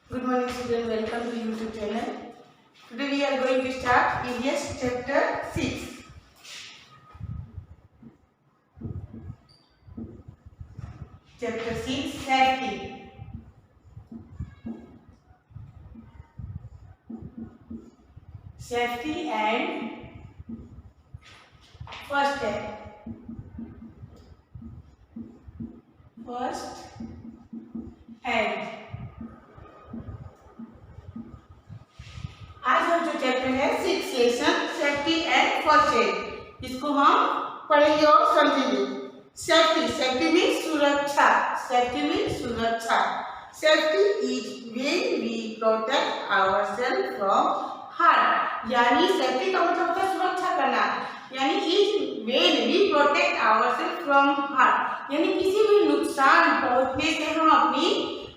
Good morning students, welcome to YouTube channel. Today we are going to start EVS chapter 6. Chapter 6 Safety. Safety and first aid. First aid. आज हम जो chapter है 6 lesson safety and first aid, इसको हम पढ़ेंगे और समझेंगे। Safety means सुरक्षा। सेफ्टी मीन्स सुरक्षा। Safety is when we protect ourself from harm. यानी सेफ्टी का मतलब होता है सुरक्षा करना। यानी is when we protect ourself from harm, यानी किसी भी नुकसान पहुंचने से हम अपनी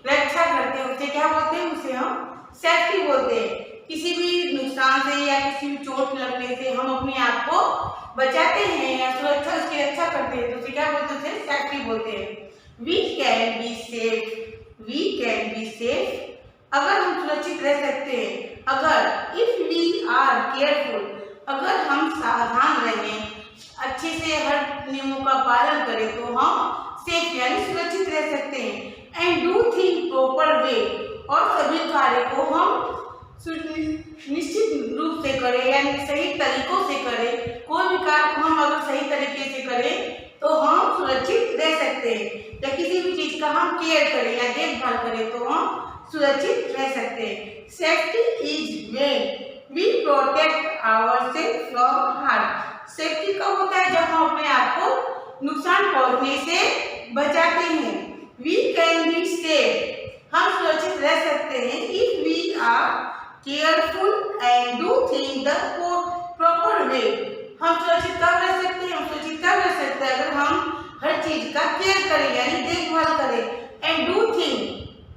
रक्षा करते हैं, उसे क्या बोलते हैं? उसे हम सेफ्टी बोलते हैं। किसी भी नुकसान से या किसी भी चोट लगने से हम अपने आप को बचाते हैं या सुरक्षा उसकी रक्षा करते हैं, तो उसे क्या बोलते हैं? सेफ्टी बोलते हैं। We can be safe. We can be safe, अगर हम सुरक्षित रह सकते हैं। अगर इफ वी आर केयरफुल, अगर हम सावधान रहें, अच्छे से हर नियमों का पालन करें, तो हम सेफ यानी सुरक्षित रह सकते हैं। And do thing proper way, और सभी कार्य को हम निश्चित रूप से करें यानी सही तरीकों से करें। कोई भी कार्य को हम अगर सही तरीके से करें तो हम सुरक्षित रह सकते हैं। या किसी भी चीज का हम केयर करें या देखभाल करें तो हम सुरक्षित रह सकते हैं। Safety is when we protect ourself from harm. Safety कब होता है? जब हम अपने आप को नुकसान पहुंचने से बचाते हैं। वी कैन बी सेफ, हम सुरक्षित रह सकते हैं। If we are careful and do thing the proper way, हम सुरक्षित कब रह सकते हैं? हम सुरक्षित कब रह सकते हैं? अगर हम हर चीज का केयर करें यानी देखभाल करें। And do thing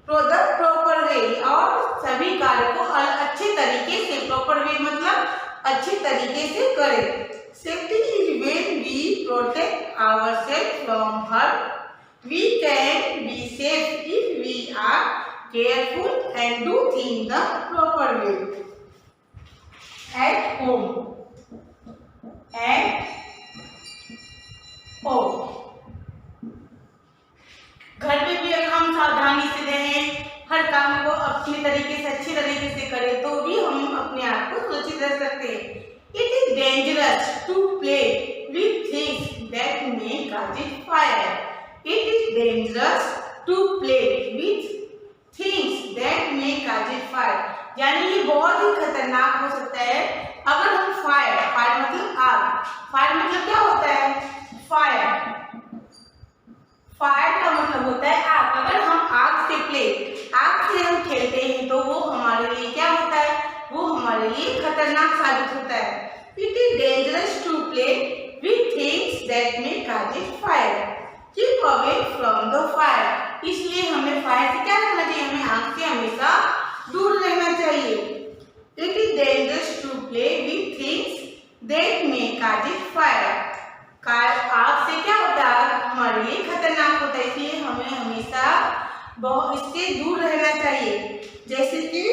the proper वे, और सभी कार्य को अच्छे तरीके से, प्रॉपर वे मतलब अच्छे तरीके से करें। Safety is when we protect ourself from harm. We can be safe if we are careful and do things the proper way. At home. At home. घर में भी अगर हम सावधानी से रहें, हर काम को अपने तरीके से अच्छे तरीके से करें, तो भी हम अपने आप को सुरक्षित रह सकते हैं। It is dangerous to play with things that may cause fire. It is dangerous to play with things that may cause fire. यानी ये बहुत ही खतरनाक हो सकता है अगर हम फायर मतलब आग, फायर मतलब क्या होता है? फायर का मतलब होता है आग। अगर हम आग से हम खेलते हैं तो वो हमारे लिए क्या होता है? वो हमारे लिए खतरनाक साबित होता है। It is dangerous to play with things that may cause fire. Keep away from the fire. इसलिए हमें फायर से क्या करना चाहिए? हमें आग से हमेशा दूर रहना चाहिए। It is dangerous to play with things that may cause fire. आग से क्या होता है? आग हमारे लिए खतरनाक होता है, इसलिए हमें हमेशा इससे दूर रहना चाहिए। जैसे कि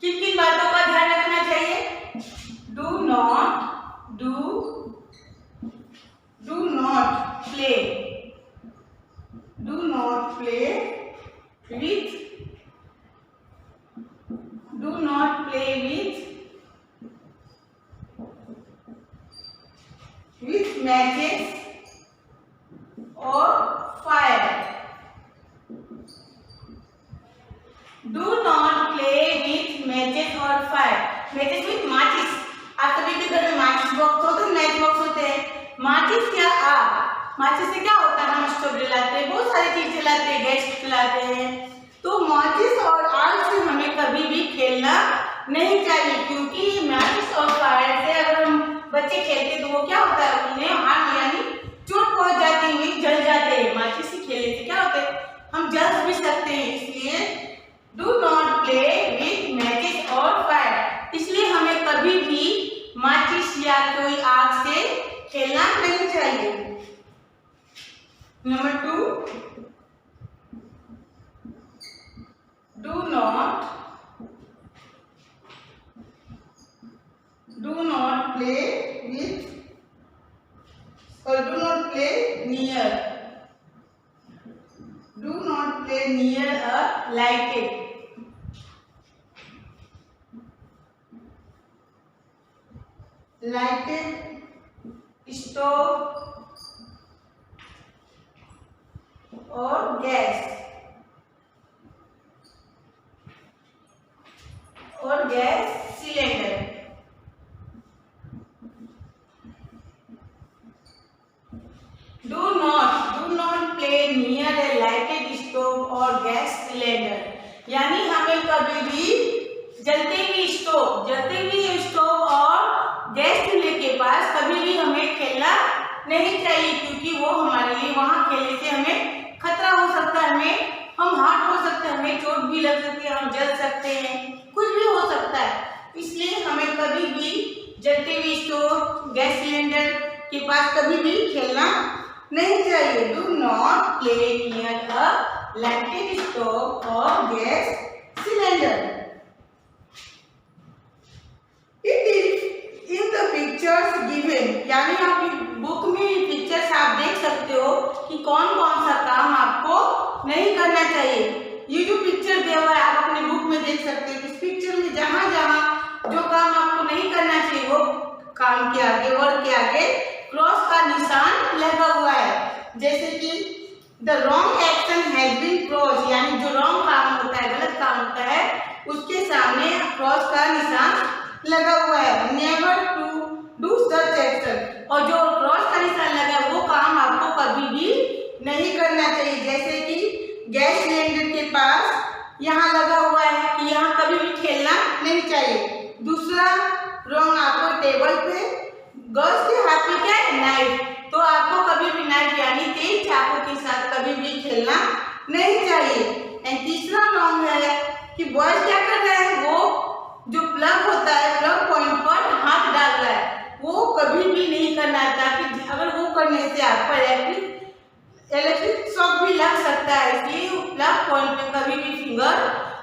किन किन बातों का ध्यान रखना चाहिए? Do not play with matches or fire. Do not play with matches or fire. Matches with माचिस। आप सभी के घर में माचिस बॉक्स होते हैं, मैच बॉक्स होते हैं। माचिस क्या? आग। माचिस से क्या होता है? हम स्टोव जलाते हैं, बहुत सारी चीज जलाते हैं, गैस जलाते हैं। तो माचिस और आग से हमें कभी भी खेलना नहीं चाहिए, क्योंकि माचिस और फायर से अगर हम बच्चे खेलते तो वो क्या होता है? उन्हें हार्म यानी चोट पहुंच जाती है, जल जाते हैं। माचिस से खेलने से क्या होता है? हम जल भी सकते हैं। इसलिए do not play with matches और फायर, इसलिए हमें कभी भी माचिस या कोई आग से खेलना नहीं चाहिए। Number 2, play near a lighted stove or gas cylinder. Do not play near a lighted stove or gas cylinder. यानी हमें कभी भी जलते हुए स्टोव और गैस चूल्हे के पास कभी भी हमें खेलना नहीं चाहिए, क्योंकि वो हमारे लिए वहां खेलने से हमें खतरा हो सकता है, हम हार्ट हो सकते हैं, हमें चोट भी लग सकती है, हम जल सकते हैं, कुछ भी हो सकता है। इसलिए हमें कभी भी जलते हुए स्टोव गैस सिलेंडर के पास कभी भी खेलना नहीं चाहिए। Do not play near a lighted stove और gas cylinder. It is in the pictures given, यानी आप बुक में पिक्चर्स आप देख सकते हो कि कौन कौन सा काम आपको नहीं करना चाहिए। ये जो पिक्चर दिया हुआ है आप अपने बुक में देख सकते हो। इस पिक्चर में जहां जहां जो काम आपको नहीं करना चाहिए वो काम के आगे, वर्ड के आगे क्रॉस का निशान लगा हुआ है। जैसे कि the wrong action has been cross, यानी जो रॉन्ग काम होता है, गलत काम होता है, उसके सामने क्रॉस का निशान लगा हुआ है। Never to do such action, और जो क्रॉस का निशान लगा है वो काम आपको कभी भी नहीं करना चाहिए। जैसे कि गैस सिलेंडर के पास यहाँ लगा हुआ है कि यहाँ कभी भी खेलना नहीं चाहिए। दूसरा रॉन्ग, आपको टेबल पे गर्ल्स के हाथ में क्या है, नाइफ, तो आपको कभी भी नाइफ यानी तेज चाकू के साथ कभी भी खेलना नहीं चाहिए। एंड तीसरा रॉन्ग है कि बॉयज क्या कर रहा है, वो जो प्लग होता है, प्लग पॉइंट पर हाथ डाल रहा है, वो कभी भी नहीं करना है, ताकि अगर वो करने से आपको इलेक्ट्रिक शॉक भी लग सकता है। इसलिए प्लग पॉइंट पे कभी भी फिंगर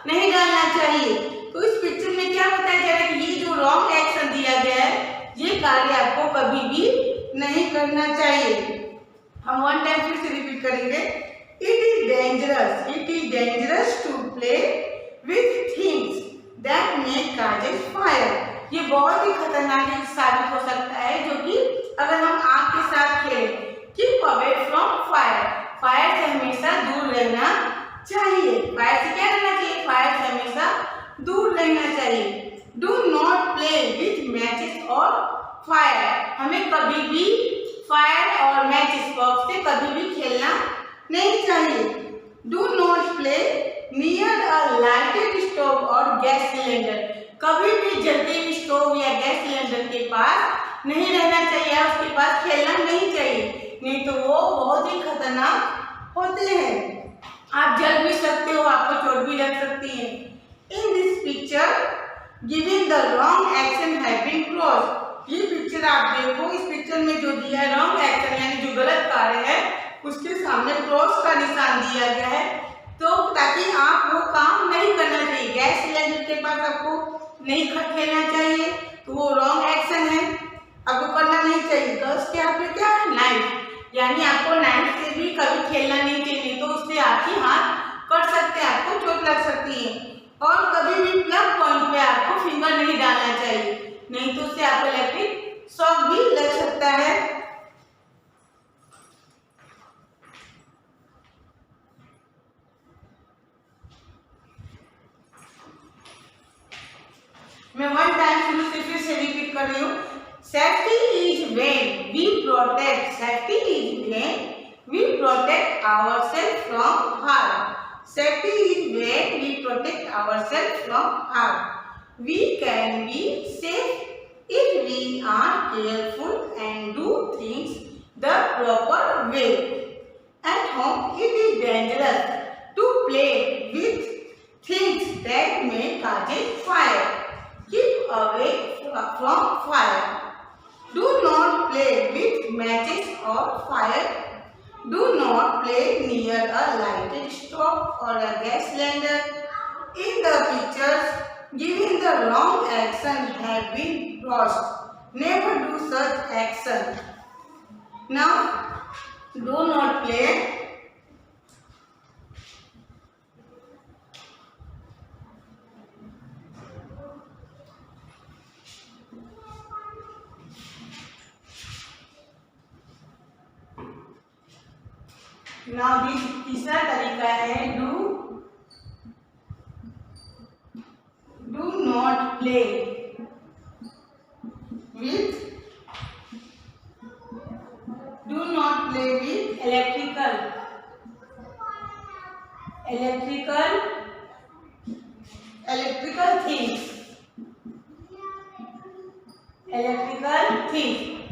नहीं डालना चाहिए। तो इस पिक्चर में क्या बताया जा रहा है कि ये जो रॉन्ग एक्शन दिया गया है, ये कार्य आपको कभी भी नहीं करना चाहिए। हम वन टाइम फिर से रिपीट करेंगे। It is dangerous to play with things that may causes fire. ये बहुत ही खतरनाक साबित हो सकता है जो कि अगर हम आग के साथ खेलें। Keep away from fire, fire से हमेशा दूर रहना चाहिए। फायर से क्या रहना चाहिए, फायर से हमेशा दूर रहना चाहिए। Do not play with matches और फायर, हमें कभी भी फायर और मैचेस बॉक्स से कभी भी खेलना नहीं चाहिए। Do not play near a lighted stove और गैस सिलेंडर, कभी भी जलते हुए स्टोव या गैस सिलेंडर के पास नहीं रहना चाहिए, उसके पास खेलना नहीं चाहिए, नहीं तो वो बहुत ही खतरनाक होते हैं। आप जल भी सकते हो, आपको चोट भी लग सकती है। In this picture given the wrong action have been cross, ये पिक्चर आप देखो, इस पिक्चर में जो दिया है रॉन्ग एक्शन यानी जो गलत कार्य है उसके सामने क्रॉस का निशान दिया गया है, तो ताकि आप वो काम नहीं करना चाहिए। गैस सिलेंडर के पास आपको नहीं खेलना चाहिए, तो वो रॉन्ग एक्शन है, आपको करना नहीं चाहिए। गर्ल्स के हाथ में क्या है, नाइफ, यानी आपको नाइफ से भी कभी खेलना नहीं चाहिए, तो उससे आपके हाथ कट सकते हैं, आपको चोट लग सकती है। और कभी भी प्लग पॉइंट पे आपको फिंगर नहीं डालना चाहिए, नहीं तो उससे आपको इलेक्ट्रिक शॉक भी लग सकता है। मैं वन टाइम शुरू से फिर से रिपीट कर रही हूँ। Safety is when we protect, safety is when we protect ourself from harm, safety is when we protect ourself from harm. We can be safe if we are careful and do things the proper way. At home, it is dangerous to play with things that may cause fire. Keep away from fire. Do not play with matches or fire. Do not play near a lighted stove or a gas cylinder. In the pictures, giving the wrong action have been crossed. Never do such action. Now, do not play now this तीसरा तरीका है do not play with electrical things.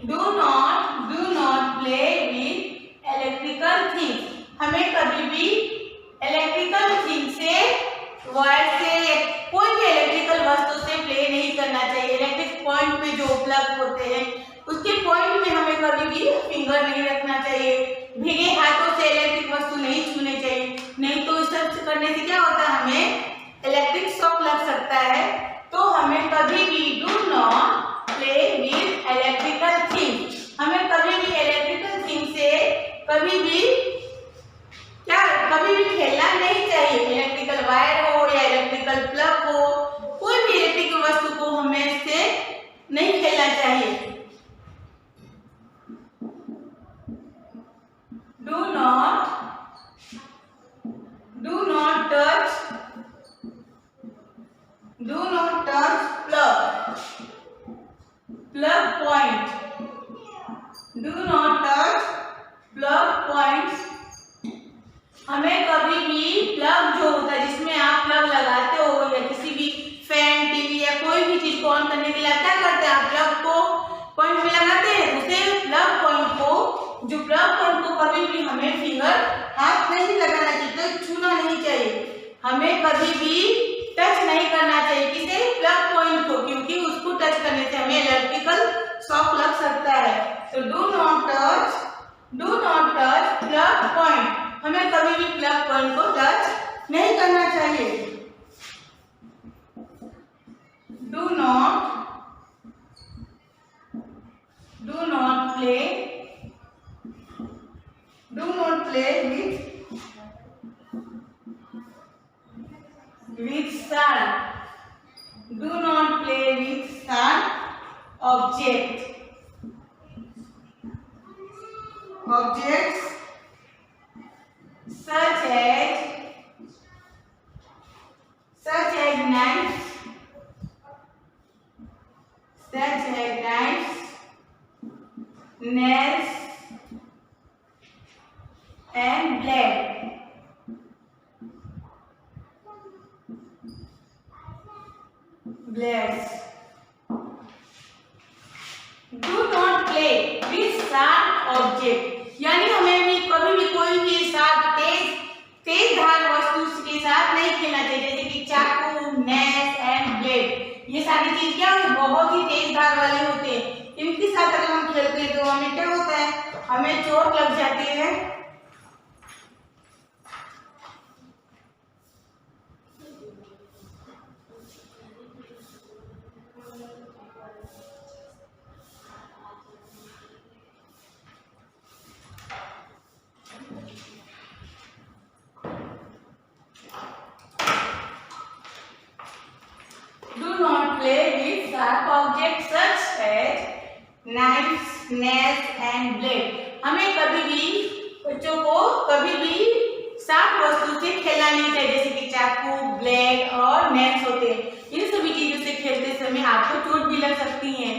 Do not play with electrical things. हमें कभी भी electrical thing से, wire से, कोई भी इलेक्ट्रिकल वस्तु से प्ले नहीं करना चाहिए। इलेक्ट्रिक पॉइंट पे जो प्लग होते हैं उसके पॉइंट में हमें कभी भी फिंगर नहीं रखना चाहिए। भीगे हाथों से इलेक्ट्रिक वस्तु नहीं छूने चाहिए, नहीं तो इस सब करने से क्या होता है, हमें इलेक्ट्रिक शॉक लग सकता है। तो हमें कभी भी do not play with electrical thing, हमें कभी भी इलेक्ट्रिकल थिंग से कभी भी खेलना नहीं चाहिए। इलेक्ट्रिकल वायर हो या इलेक्ट्रिकल प्लग हो, कोई भी इलेक्ट्रिकल वस्तु को हमें इससे नहीं खेलना चाहिए। Do not touch plug point. Do not touch plug points. हमें कभी भी प्लग जो होता है, जिसमें आप प्लग लगाते हो या किसी भी फैन, टीवी या कोई भी चीज को ऑन करने के लिए आप क्या करते हैं, आप प्लग को पॉइंट में लगाते हैं। उसे प्लग पॉइंट को कभी भी हमें फिंगर हाथ नहीं लगाना चाहिए, तो छूना नहीं चाहिए। हमें कभी भी टच नहीं करना चाहिए किसी प्लग पॉइंट को, क्योंकि उसको टच करने से हमें इलेक्ट्रिकल शॉक लग सकता है। तो do not touch plug point. हमें कभी भी प्लग पॉइंट को टच नहीं करना चाहिए। Do not play with sand. Do not play with sand objects such as knives, nails and blades. Do not play with sharp object, यानी हमें भी कभी भी कोई भी साथ तेज धार वस्तु के साथ नहीं खेलना चाहिए, जैसे कि चाकू, नेल्स एंड ब्लेड। ये सारी चीज क्या बहुत ही तेज धार वाले होते हैं। इनके साथ अगर हम खेलते हैं तो हमें क्या होता है, हमें चोट लग जाती है। Objects such as knives, nails and blade. हमें कभी भी बच्चों को कभी भी शार्प वस्तु से खेलना नहीं चाहिए, जैसे कि चाकू, ब्लेड और नेल्स होते हैं। इन सभी चीजों से खेलते समय आपको चोट भी लग सकती है।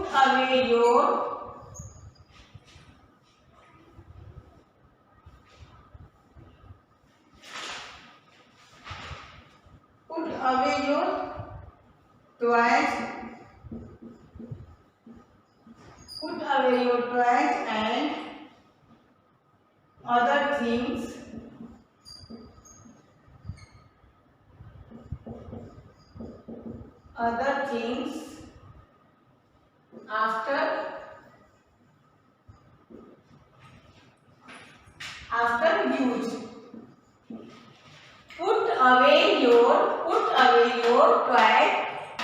Put away your toys and other things after use. Put away your toys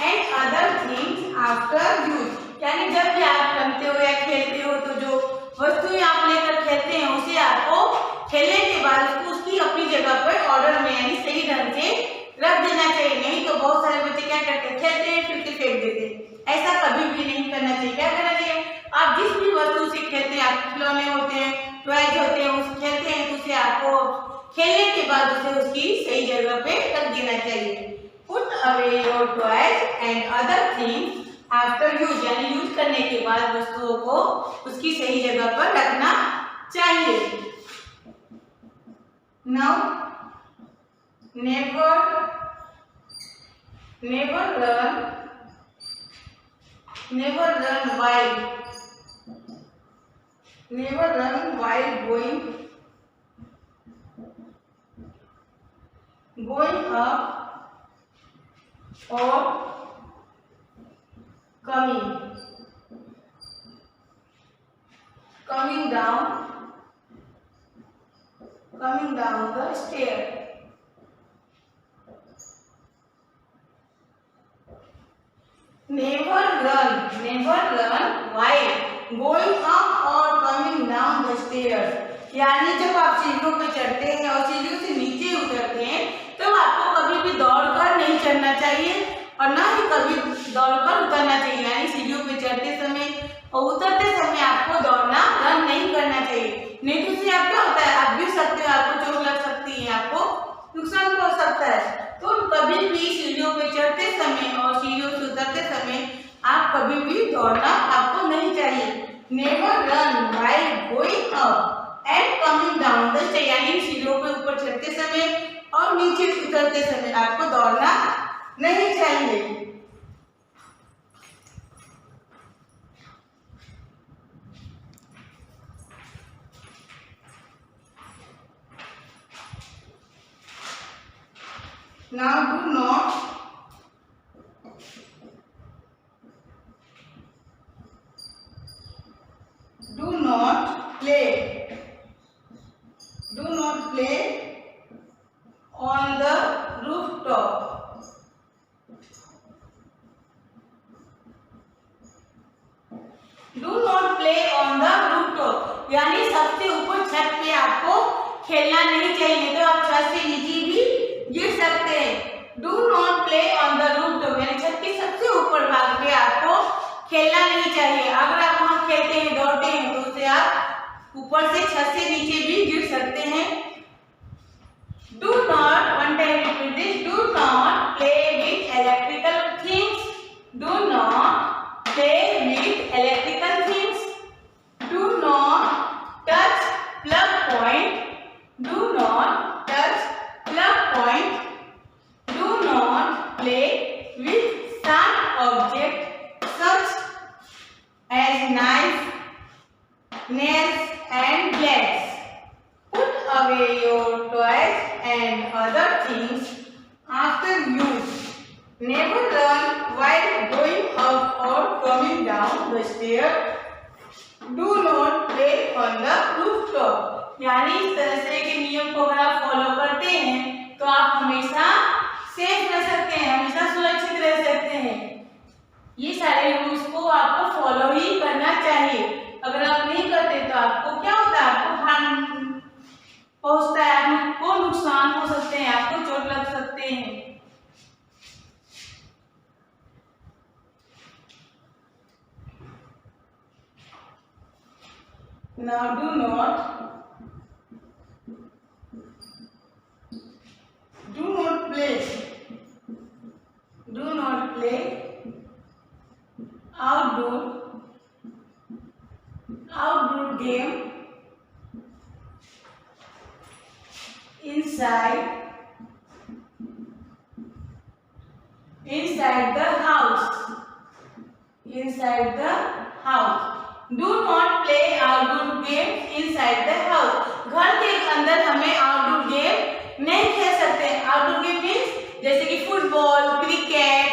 and other things after use. यानी जब भी आप रमते हो या खेलते हो तो जो वस्तुएं आप लेकर खेलते हैं उसे आपको खेलने के बाद उसको उसकी अपनी जगह पर ऑर्डर में यानी सही ढंग से रख देना चाहिए। नहीं तो बहुत सारे बच्चे क्या करते हैं, खेलते हैं फिर के फेंक देते हैं। ऐसा कभी भी नहीं करना चाहिए। क्या करना चाहिए, आप जिस भी वस्तु से खेलते हैं, आप खिलौने होते हैं, टॉयज होते हैं, उस खेलते हैं तो उसे आपको खेलने के बाद उसे उसकी सही जगह पे रख देना चाहिए। Put away your toys and other things after use, यानी यूज करने के बाद वस्तुओं को उसकी सही जगह पर रखना चाहिए। Now, never run while going up or coming down the stair. Never run while going up or coming down the stairs. यानी जब आप सीढ़ियों पे चढ़ते हैं और सीढ़ियों से नीचे उतरते हैं तो आपको कभी भी दौड़कर नहीं चढ़ना चाहिए और ना ही कभी दौड़कर उतरना चाहिए। यानी सीढ़ियों पे चढ़ते समय और उतरते समय आपको दौड़ना रन नहीं करना चाहिए। नहीं तो उससे आप क्या होता है, आप गिर सकते हो, आपको चोट लग सकती है, आपको नुकसान पहुंच सकता है। तो कभी भी सीढ़ियों पे चढ़ते समय और सीढ़ियों से उतरते समय आप कभी भी दौड़ना आपको नहीं चाहिए। Never run while going up and coming down the stair, यानी सीढ़ियों पे ऊपर चढ़ते समय और नीचे उतरते समय आपको दौड़ना नहीं चाहिए। Now do not play on the rooftop. Do not play on the rooftop, यानी सबसे ऊपर छत पे आपको खेलना नहीं चाहिए, तो आप छत से नीचे भी गिर सकते हैं। Do not play on the rooftop, यानी छत के सबसे ऊपर भाग पे आपको खेलना नहीं चाहिए। अगर आप वहां खेलते हैं, दौड़ते हैं तो उसे आप ऊपर से छत से नीचे भी गिर सकते हैं। Do not, one time repeat this, do not play with electrical things. Do not play with electrical things. Do not touch plug point. Do not touch plug point. Do not play with sharp objects such as knife, nails and blades. Put away your toys and other things after use. Never run while going up or coming down the stair. Do not play on the rooftop. यानी इस तरह से के नियम को अगर आप follow करते हैं तो आप हमेशा सेफ रह सकते हैं, हमेशा सुरक्षित रह सकते हैं। ये सारे रूल्स को आपको फॉलो ही करना चाहिए। अगर आप नहीं करते तो आपको क्या होता है, आपको हार्म पहुंचता है, आपको नुकसान हो सकते हैं, आपको चोट लग सकते हैं। Now do not play outdoor game inside the house. Do not play outdoor games inside the house. घर के अंदर हमें आउटडोर गेम नहीं खेल सकते। आउटडोर गेम मीन्स जैसे कि फुटबॉल, क्रिकेट,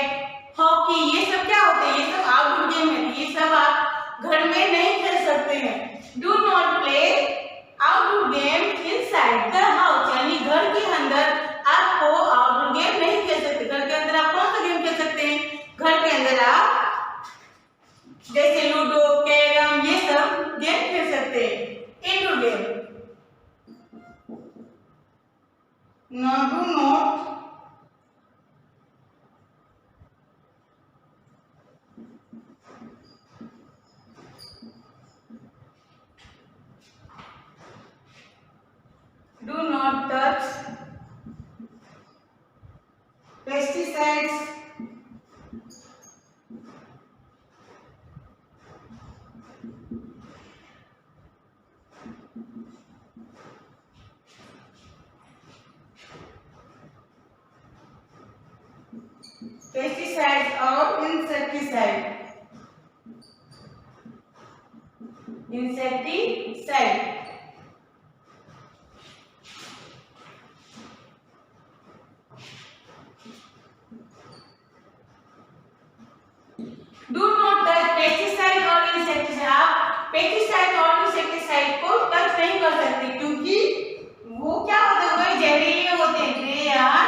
हॉकी, ये सब क्या होते हैं, ये सब आउटडोर गेम है। ये सब आप घर में नहीं खेल सकते हैं। Do not play outdoor game inside the house, यानी घर के अंदर आपको आउटडोर गेम नहीं खेल सकते। घर के अंदर आप कौन सा गेम खेल सकते हैं, घर के अंदर आप जैसे लूडो, कैरम, ये सब गेम खेल सकते हैं, indoor game. Now do not touch pesticides or insecticide. Do not touch pesticide और इंसेक्टिसाइड। आप पेस्टिसाइड और इंसेक्टिसाइड को टच नहीं कर सकते क्योंकि वो क्या होते हैं, जहरीले होते हैं। दे आर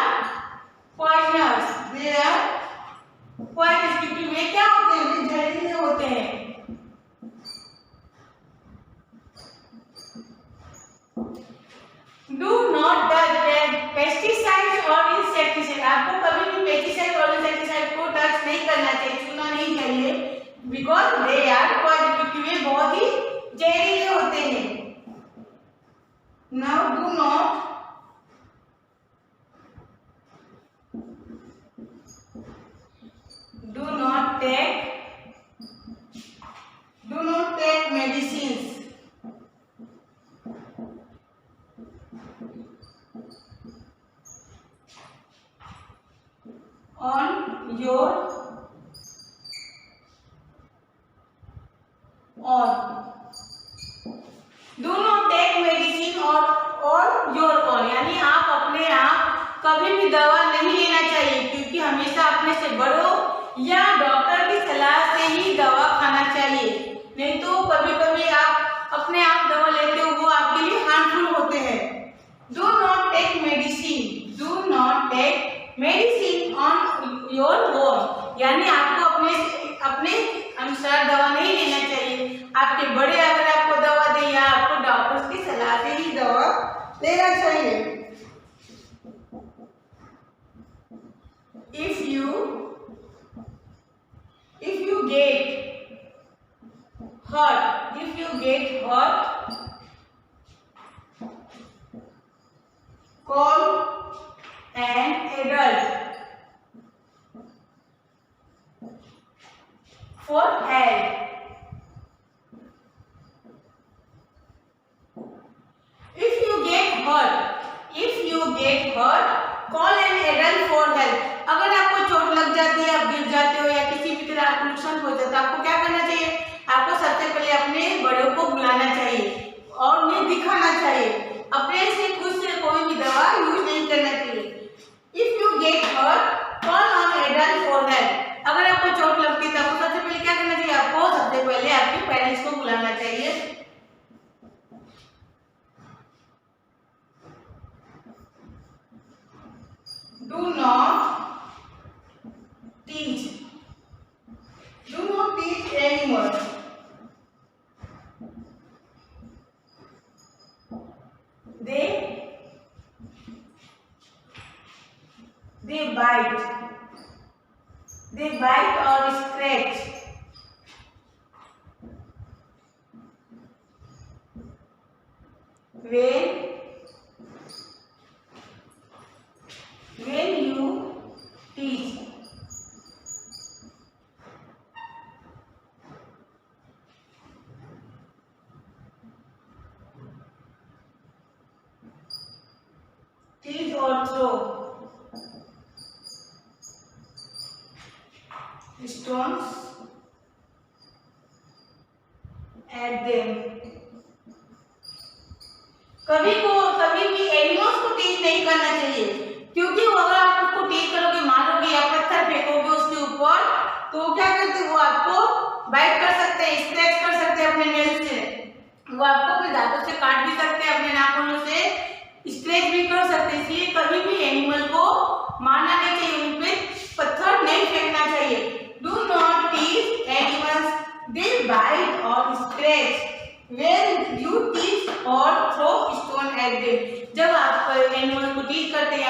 पॉइजनस, क्योंकि वे क्या होते हैं, वे जहरीले होते हैं। डू नॉट टच पेस्टिसाइड और इंसेक्टिसाइड। आपको कभी भी पेस्टिसाइड और इंसेक्टिसाइड को टच नहीं करना चाहिए, छूना नहीं चाहिए, बिकॉज दे आर पॉइजन, क्योंकि वे बहुत ही जहरीले होते हैं। Now do not take medicines on your own. Do not take medicine on your own, यानी आप अपने आप कभी भी दवा नहीं लेना चाहिए, क्योंकि हमेशा अपने से बड़ों या डॉक्टर की सलाह से ही दवा खाना चाहिए। नहीं तो कभी कभी आप अपने आप दवा लेते हो, वो आपके लिए हार्मफुल होते हैं। Do not take medicine on your own, यानी आपको अपने अनुसार दवा नहीं लेना चाहिए। आपके बड़े अगर आपको दवा दे या आपको डॉक्टर की सलाह से ही दवा लेना चाहिए। If you get hurt, call an adult for help. If you get hurt, call an adult for help. अगर आपको चोट लग जाती है, आप गिर जाते हो या किसी भी तरह आपको नुकसान हो जाता है, आपको क्या करना चाहिए? आपको सबसे पहले अपने बड़ों को बुलाना चाहिए और उन्हें दिखाना चाहिए। अपने से खुद से कोई भी दवा यूज नहीं करना चाहिए। If you get hurt, call an adult for help. अगर आपको चोट लगती है तो आपको सबसे पहले क्या करना चाहिए? आपको सबसे पहले आपके पेरेंट्स को बुलाना चाहिए। Do not teach animals they bite or scratch. When you teach, or throw stones at them. कभी भी एनिमल्स को टीच नहीं करना चाहिए, क्योंकि अगर आप उसको टीच करोगे, मारोगे या पत्थर फेंकोगे उसके ऊपर, तो क्या करते हैं, वो आपको बाइट कर सकते हैं, स्क्रैच कर सकते हैं अपने नेल से, वो आपको अपने दांतों से काट भी सकते हैं, अपने नाखूनों से स्क्रैच भी कर सकते हैं। इसलिए कभी भी एनिमल को मारना नहीं चाहिए, उन पे पत्थर नहीं फेंकना चाहिए। Do not teach animals, they bite और scratch. When you teach or throw stone at them, जब आप एनिमल को टीच करते हैं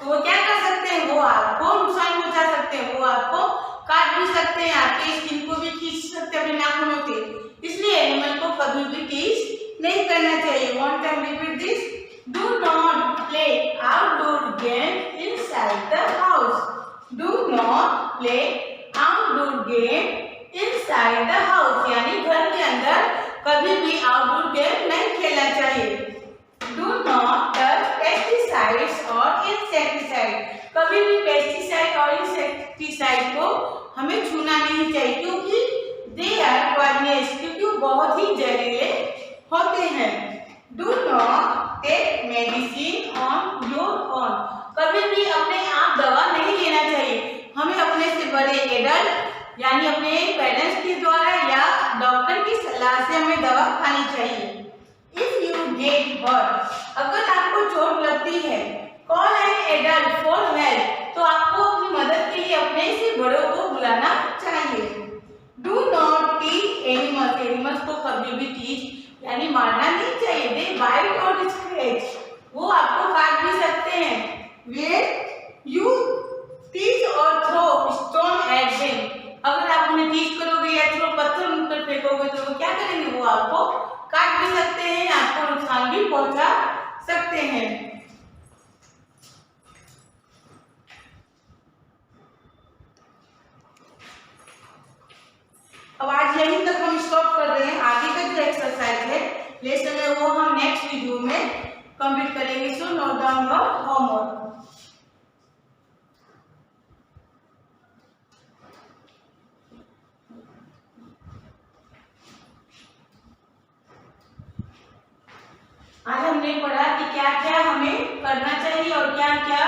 तो वो क्या कर सकते हैं, वो आपको नुकसान पहुंचा सकते हैं, वो आपको काट भी सकते हैं, आपके स्किन को भी खींच सकते हैं अपने नाखूनों से। इसलिए एनिमल को कभी भी टीच नहीं करना चाहिए। One time repeat this, do not play outdoor game inside the house. Do not play outdoor game inside the house, यानी घर के अंदर कभी भी आउटडोर गेम नहीं खेलना चाहिए। डू नॉट टच पेस्टिसाइड्स और इंसेक्टिसाइड, कभी भी पेस्टिसाइड और इंसेक्टिसाइड को हमें छूना नहीं चाहिए, क्योंकि दे आर पॉइजनस, क्योंकि वो बहुत ही जहरीले होते हैं। Do not take medicine on your own, कभी भी अपने आप दवा नहीं लेना चाहिए, हमें अपने से बड़े एडल्ट यानी अपने पेरेंट्स के द्वारा या डॉक्टर की सलाह से हमें दवा खानी चाहिए। इफ यू गेट हर्ट, अगर आपको चोट लगती है, call an adult for help, तो आपको अपनी मदद के लिए अपने से बड़ों को बुलाना चाहिए। Do not teach animals, animals को कभी भी टीच यानी मारना नहीं चाहिए। दे बाइट और स्क्रैच, वो आपको काट भी सकते हैं। वेन यू टीच और थ्रो स्टोन एट देम, अगर आप उन्हें टीच करोगे या थ्रो पत्थर उन पर फेंकोगे तो वो क्या करेंगे, वो आपको काट भी सकते हैं, आपको नुकसान भी पहुंचा सकते हैं। अब आज यहीं तक हम स्टॉप कर रहे हैं। आगे का जो एक्सरसाइज है लेसन है वो हम नेक्स्ट वीडियो में कंप्लीट करेंगे। So note down your homework. आज हमने पढ़ा कि क्या क्या हमें करना चाहिए और क्या क्या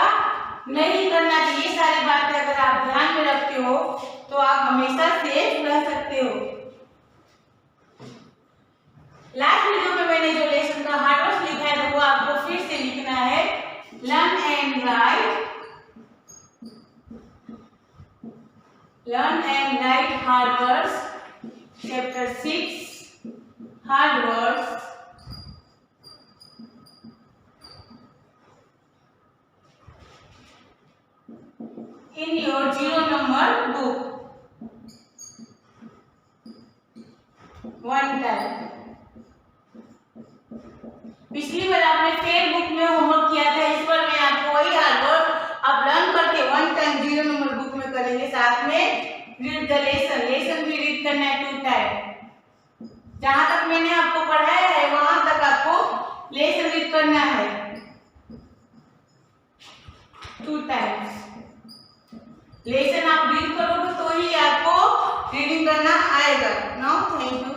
नहीं करना चाहिए। ये सारी बातें अगर आप ध्यान में रखते हो तो आप हमेशा सेफ रह सकते हो। लास्ट वीडियो में मैंने जो लेसन का हार्ड वर्क लिखा है तो वो आपको फिर से लिखना है। Learn and right hard words, chapter 6 hard words. In your 0 number book, one time। पिछली बार आपने फेयर बुक में होमवर्क किया था, इस बार मैं आपको वही हार्डवर्क आप लर्न करके 1 टाइम 0 नंबर बुक में करेंगे। साथ में रीड द लेसन, लेसन भी रीड करना है 2 टाइम। जहां तक मैंने आपको पढ़ाया है वहां तक आपको लेसन रीड करना है 2 टाइम्स। लेसन आप रीड करोगे तो ही आपको रीडिंग करना आएगा। Now thank you.